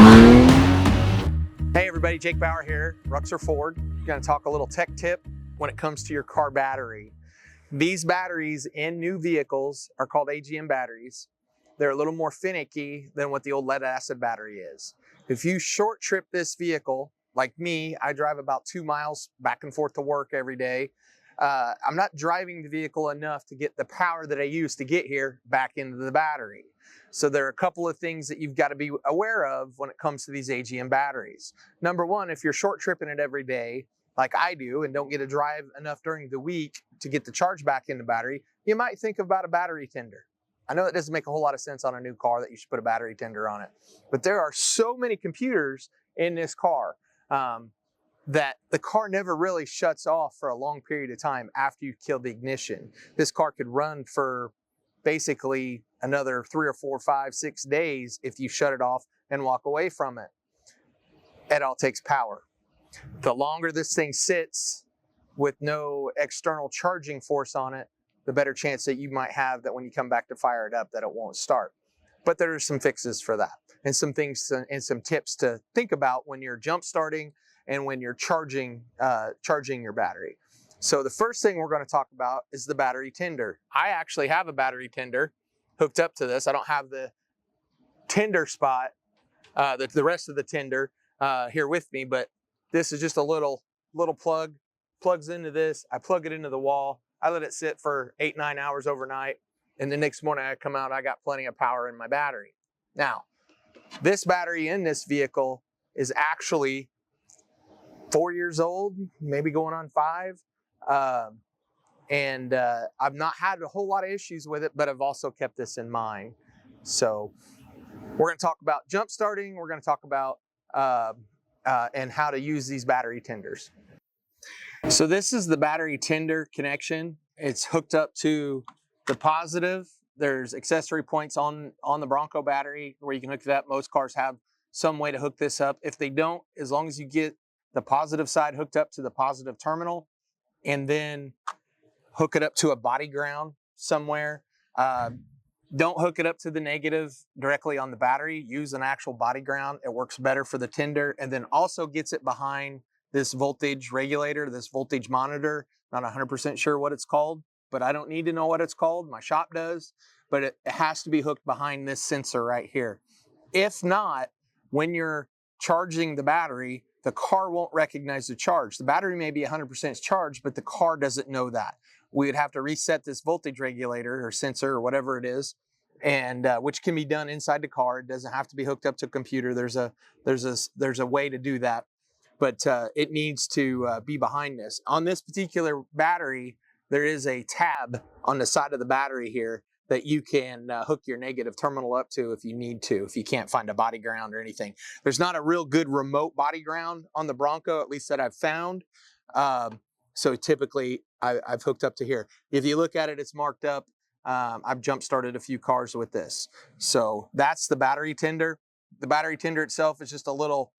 Hey everybody, Jake Bauer here, Ruxer Ford. Going to talk a little tech tip when it comes to your car battery. These batteries in new vehicles are called AGM batteries. They're a little more finicky than what the old lead acid battery is. If you short trip this vehicle, like me, I drive about 2 miles back and forth to work every day. I'm not driving the vehicle enough to get the power that I use to get here back into the battery. So there are a couple of things that you've got to be aware of when it comes to these AGM batteries. Number one, if you're short tripping it every day, like I do, and don't get to drive enough during the week to get the charge back in the battery, you might think about a battery tender. I know it doesn't make a whole lot of sense on a new car that you should put a battery tender on it, but there are so many computers in this car that the car never really shuts off for a long period of time after you kill the ignition. This car could run for basically another 3 or 4, 5, 6 days if you shut it off and walk away from it. It all takes power. The longer this thing sits with no external charging force on it, the better chance that you might have that when you come back to fire it up that it won't start. But there are some fixes for that and some things and some tips to think about when you're jump starting and when you're charging your battery. So the first thing we're going to talk about is the battery tender. I actually have a battery tender hooked up to this. I don't have the tender spot, the rest of the tender here with me, but this is just a little plug, plugs into this. I plug it into the wall. I let it sit for 8, 9 hours overnight. And the next morning I come out, I got plenty of power in my battery. Now, this battery in this vehicle is actually 4 years old, maybe going on 5. I've not had a whole lot of issues with it, but I've also kept this in mind. So we're going to talk about jump starting. We're going to talk about and how to use these battery tenders. So this is the battery tender connection. It's hooked up to the positive. There's accessory points on the Bronco battery where you can hook it up. Most cars have some way to hook this up. If they don't, as long as you get the positive side hooked up to the positive terminal and then hook it up to a body ground somewhere. Don't hook it up to the negative directly on the battery. Use an actual body ground. It works better for the tender, and then also gets it behind this voltage regulator, this voltage monitor. Not 100% sure what it's called, but I don't need to know what it's called. My shop does, but it has to be hooked behind this sensor right here. If not, when you're charging the battery, the car won't recognize the charge. The battery may be 100% charged, but the car doesn't know that. We would have to reset this voltage regulator or sensor or whatever it is, and which can be done inside the car. It doesn't have to be hooked up to a computer. There's a way to do that, but it needs to be behind this. On this particular battery, there is a tab on the side of the battery here that you can hook your negative terminal up to if you need to, if you can't find a body ground or anything. There's not a real good remote body ground on the Bronco, at least that I've found. So typically I've hooked up to here. If you look at it, it's marked up. I've jump started a few cars with this. So that's the battery tender. The battery tender itself is just a little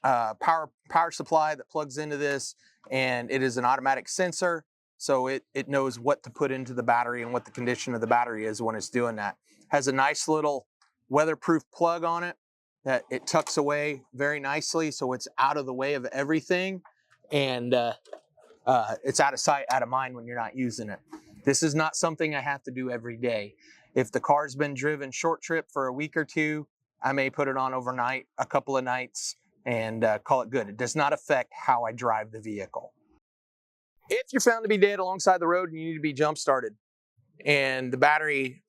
power supply that plugs into this, and it is an automatic sensor. So it knows what to put into the battery and what the condition of the battery is when it's doing that. Has a nice little weatherproof plug on it that it tucks away very nicely, so it's out of the way of everything, and it's out of sight, out of mind when you're not using it. This is not something I have to do every day. If the car's been driven short trip for a week or two, I may put it on overnight, a couple of nights, and call it good. It does not affect how I drive the vehicle. If you're found to be dead alongside the road and you need to be jump started and the battery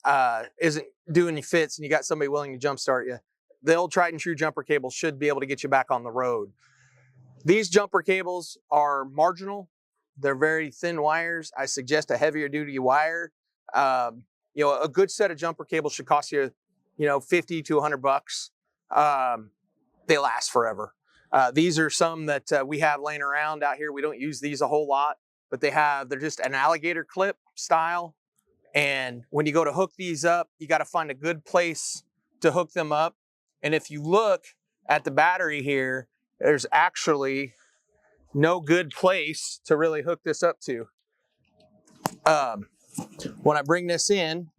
isn't doing you fits and you got somebody willing to jump start you, the old tried and true jumper cable should be able to get you back on the road. These jumper cables are marginal. They're very thin wires. I suggest a heavier duty wire. A good set of jumper cables should cost you, $50 to $100. They last forever. These are some that we have laying around out here. We don't use these a whole lot, but they're just an alligator clip style. And when you go to hook these up, you got to find a good place to hook them up. And if you look at the battery here, there's actually no good place to really hook this up to. When I bring this in,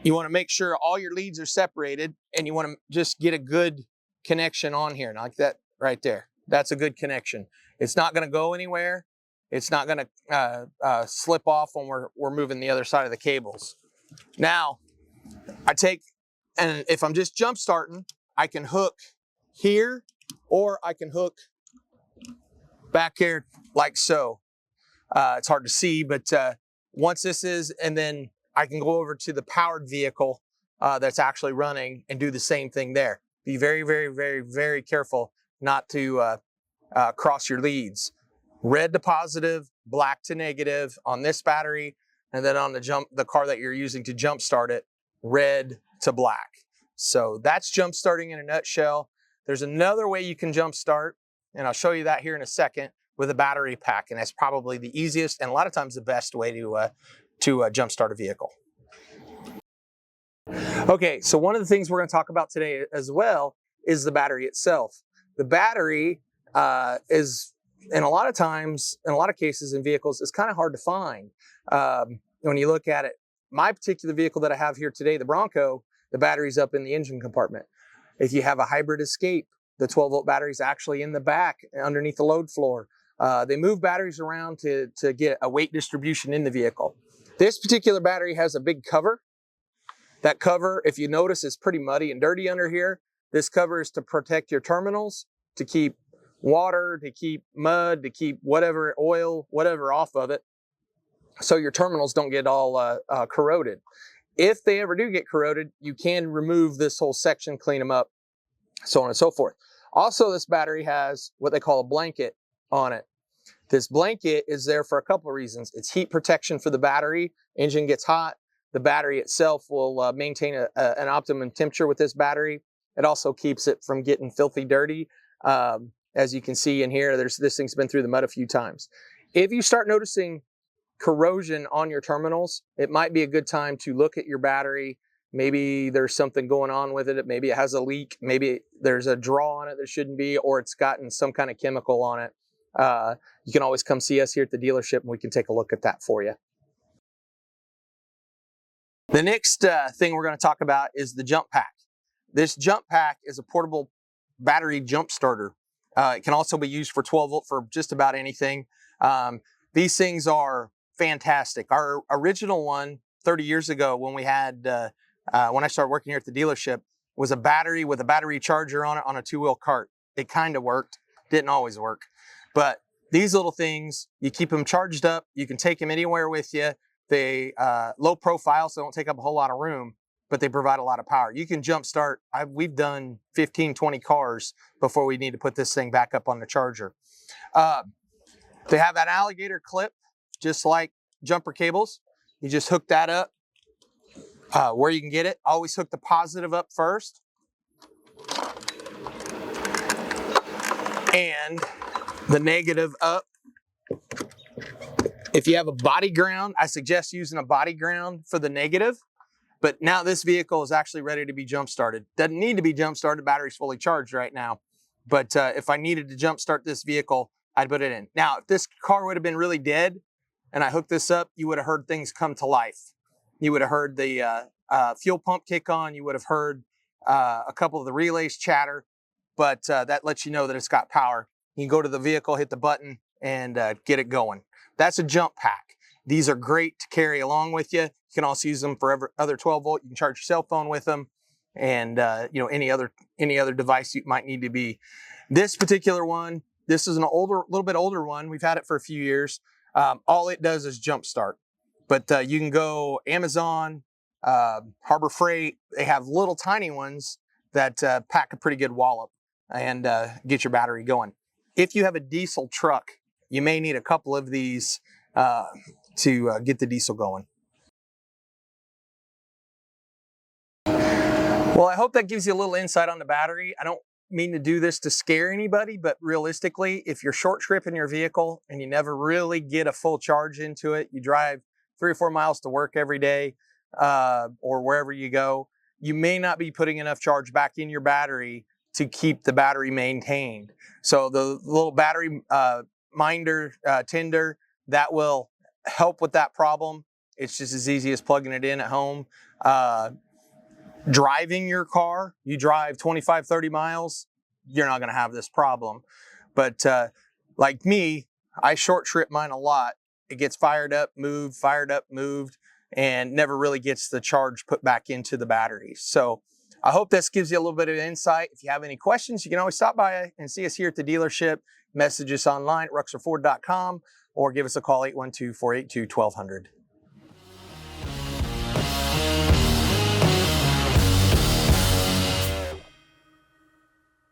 You want to make sure all your leads are separated, and you want to just get a good connection on here, like that right there. That's a good connection. It's not going to go anywhere. It's not going to slip off when we're moving the other side of the cables. Now, and if I'm just jump starting, I can hook here, or I can hook back here like so. It's hard to see, but once this is, and then I can go over to the powered vehicle that's actually running and do the same thing there. Be very, very, very, very careful not to cross your leads. Red to positive, black to negative on this battery, and then on the car that you're using to jump start it, red to black. So that's jump starting in a nutshell. There's another way you can jump start, and I'll show you that here in a second, with a battery pack, and that's probably the easiest and a lot of times the best way to jump start a vehicle. Okay, so one of the things we're going to talk about today as well is the battery itself. The battery is, and a lot of times, in a lot of cases in vehicles, is kind of hard to find. When you look at it, my particular vehicle that I have here today, the Bronco, the battery's up in the engine compartment. If you have a hybrid Escape, the 12-volt battery is actually in the back underneath the load floor. They move batteries around to get a weight distribution in the vehicle. This particular battery has a big cover. That cover, if you notice, is pretty muddy and dirty under here. This cover is to protect your terminals, to keep water, to keep mud, to keep whatever oil, whatever off of it, so your terminals don't get all corroded. If they ever do get corroded, you can remove this whole section, clean them up, so on and so forth. Also, this battery has what they call a blanket on it. This blanket is there for a couple of reasons. It's heat protection for the battery. Engine gets hot. The battery itself will maintain an optimum temperature with this battery. It also keeps it from getting filthy dirty. As you can see in here, this thing's been through the mud a few times. If you start noticing corrosion on your terminals, it might be a good time to look at your battery. Maybe there's something going on with it. Maybe it has a leak. Maybe there's a draw on it that shouldn't be, or it's gotten some kind of chemical on it. You can always come see us here at the dealership and we can take a look at that for you. The next thing we're going to talk about is the jump pack. This jump pack is a portable battery jump starter. It can also be used for 12 volt for just about anything. These things are fantastic. Our original one 30 years ago when we had, when I started working here at the dealership, was a battery with a battery charger on it on a 2-wheel cart. It kind of worked, didn't always work. But these little things, you keep them charged up, you can take them anywhere with you. They low profile, so they don't take up a whole lot of room, but they provide a lot of power. You can jump start. We've done 15, 20 cars before we need to put this thing back up on the charger. They have that alligator clip, just like jumper cables. You just hook that up where you can get it. Always hook the positive up first. And the negative up. If you have a body ground, I suggest using a body ground for the negative. But now this vehicle is actually ready to be jump started. Doesn't need to be jump started, battery's fully charged right now. But if I needed to jump start this vehicle, I'd put it in. Now, if this car would have been really dead and I hooked this up, you would have heard things come to life. You would have heard the fuel pump kick on. You would have heard a couple of the relays chatter, but that lets you know that it's got power. You can go to the vehicle, hit the button, and get it going. That's a jump pack. These are great to carry along with you. You can also use them for other 12 volt. You can charge your cell phone with them, and any other device you might need to be. This particular one, this is an little bit older one. We've had it for a few years. All it does is jump start. But you can go Amazon, Harbor Freight. They have little tiny ones that pack a pretty good wallop and get your battery going. If you have a diesel truck, you may need a couple of these to get the diesel going. Well, I hope that gives you a little insight on the battery. I don't mean to do this to scare anybody, but realistically, if you're short trip in your vehicle and you never really get a full charge into it, you drive 3 or 4 miles to work every day or wherever you go, you may not be putting enough charge back in your battery to keep the battery maintained. So the little battery minder tender, that will help with that problem. It's just as easy as plugging it in at home. Driving your car, you drive 25, 30 miles, you're not gonna have this problem. But like me, I short trip mine a lot. It gets fired up, moved, and never really gets the charge put back into the battery. So I hope this gives you a little bit of insight. If you have any questions, you can always stop by and see us here at the dealership, message us online at ruxerford.com, or give us a call 812-482-1200.